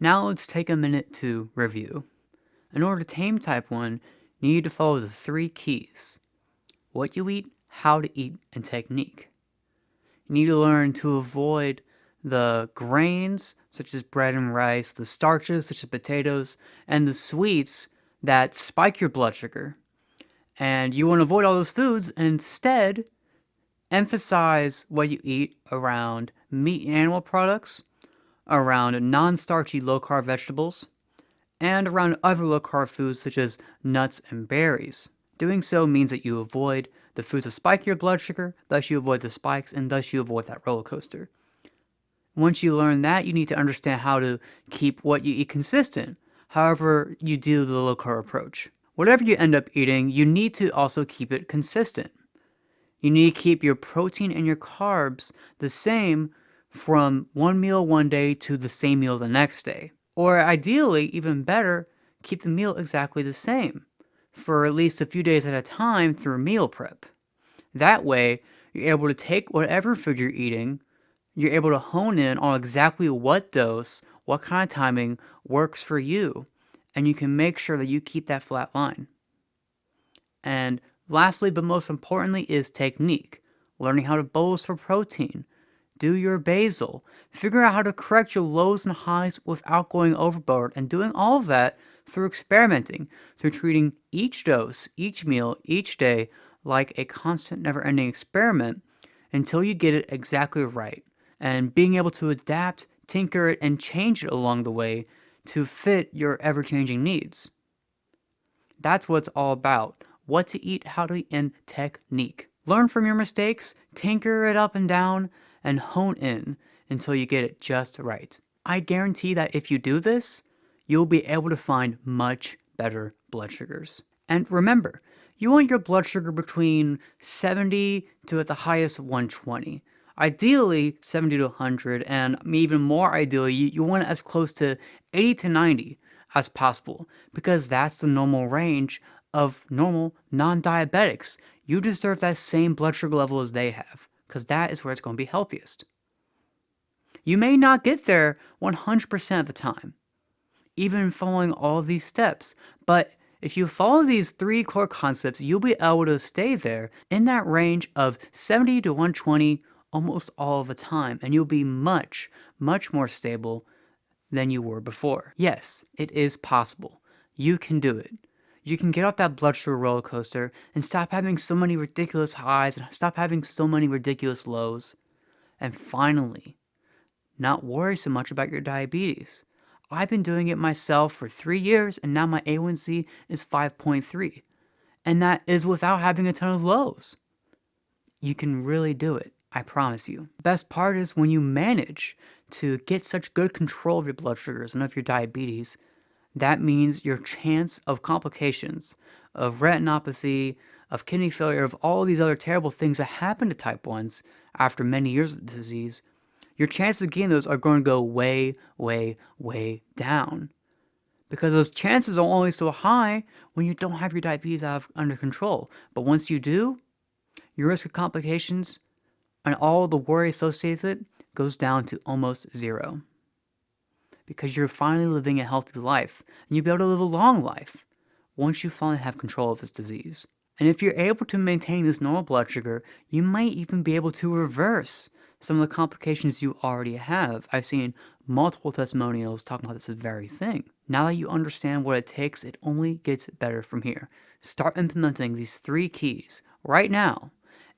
Now let's take a minute to review. In order to tame type 1, you need to follow the 3 keys: what you eat, how to eat, and technique. You need to learn to avoid the grains, such as bread and rice, the starches, such as potatoes, and the sweets that spike your blood sugar. And you want to avoid all those foods and instead emphasize what you eat around meat and animal products, around non-starchy low-carb vegetables, and around other low-carb foods such as nuts and berries. Doing so means that you avoid the foods that spike your blood sugar, thus you avoid the spikes, and thus you avoid that roller coaster. Once you learn that, you need to understand how to keep what you eat consistent, however you do the low-carb approach. Whatever you end up eating, you need to also keep it consistent. You need to keep your protein and your carbs the same from one meal one day to the same meal the next day. Or ideally, even better, keep the meal exactly the same for at least a few days at a time through meal prep. That way, you're able to take whatever food you're eating, you're able to hone in on exactly what dose, what kind of timing works for you, and you can make sure that you keep that flat line. And lastly, but most importantly, is technique. Learning how to bolus for protein, do your basal, figure out how to correct your lows and highs without going overboard, and doing all of that through experimenting, through treating each dose, each meal, each day like a constant, never-ending experiment until you get it exactly right, and being able to adapt, tinker it, and change it along the way to fit your ever-changing needs. That's what it's all about: what to eat, how to eat, and technique. Learn from your mistakes, tinker it up and down, and hone in until you get it just right. I guarantee that if you do this, you'll be able to find much better blood sugars. And remember, you want your blood sugar between 70 to at the highest 120. Ideally 70 to 100, and even more ideally, you want it as close to 80 to 90 as possible, because that's the normal range of normal non-diabetics. You deserve that same blood sugar level as they have, because that is where it's going to be healthiest. You may not get there 100% of the time, even following all of these steps, but if you follow these 3 core concepts, you'll be able to stay there in that range of 70 to 120 almost all of the time, and you'll be much, much more stable than you were before. Yes, it is possible. You can do it. You can get off that blood sugar roller coaster and stop having so many ridiculous highs and stop having so many ridiculous lows. And finally, not worry so much about your diabetes. I've been doing it myself for 3 years, and now my A1C is 5.3. And that is without having a ton of lows. You can really do it, I promise you. The best part is when you manage to get such good control of your blood sugars and of your diabetes, that means your chance of complications, of retinopathy, of kidney failure, of all these other terrible things that happen to type 1s after many years of the disease, your chances of getting those are going to go way, way, way down. Because those chances are only so high when you don't have your diabetes under control. But once you do, your risk of complications and all the worry associated with it goes down to almost zero. Because you're finally living a healthy life, and you'll be able to live a long life once you finally have control of this disease. And if you're able to maintain this normal blood sugar, you might even be able to reverse some of the complications you already have. I've seen multiple testimonials talking about this very thing. Now that you understand what it takes, it only gets better from here. Start implementing these 3 keys right now,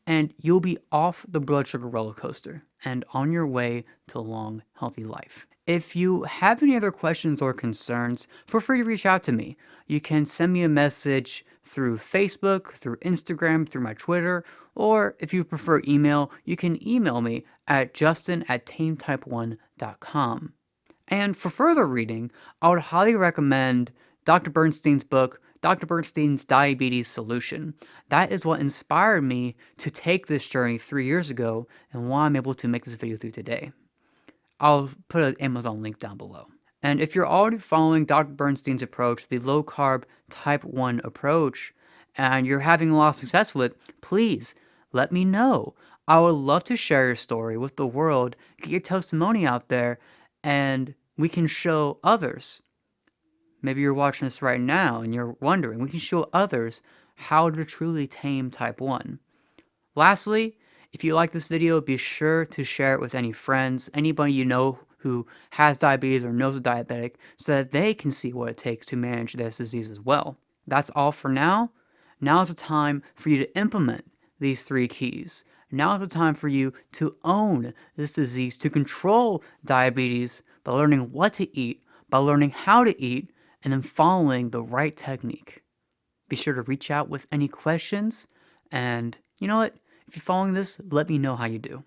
and you'll be off the blood sugar roller coaster and on your way to a long, healthy life. If you have any other questions or concerns, feel free to reach out to me. You can send me a message through Facebook, through Instagram, through my Twitter, or if you prefer email, you can email me at justin@tametype1.com. And for further reading, I would highly recommend Dr. Bernstein's book, Dr. Bernstein's Diabetes Solution. That is what inspired me to take this journey 3 years ago and why I'm able to make this video through today. I'll put an Amazon link down below. And if you're already following Dr. Bernstein's approach, the low-carb type 1 approach, and you're having a lot of success with it, please let me know. I would love to share your story with the world, get your testimony out there, and we can show others. Maybe you're watching this right now and you're wondering, we can show others how to truly tame type 1. Lastly, if you like this video, be sure to share it with any friends, anybody you know who has diabetes or knows a diabetic, so that they can see what it takes to manage this disease as well. That's all for now. Now is the time for you to implement these 3 keys. Now is the time for you to own this disease, to control diabetes by learning what to eat, by learning how to eat, and then following the right technique. Be sure to reach out with any questions, and you know what? If you're following this, let me know how you do.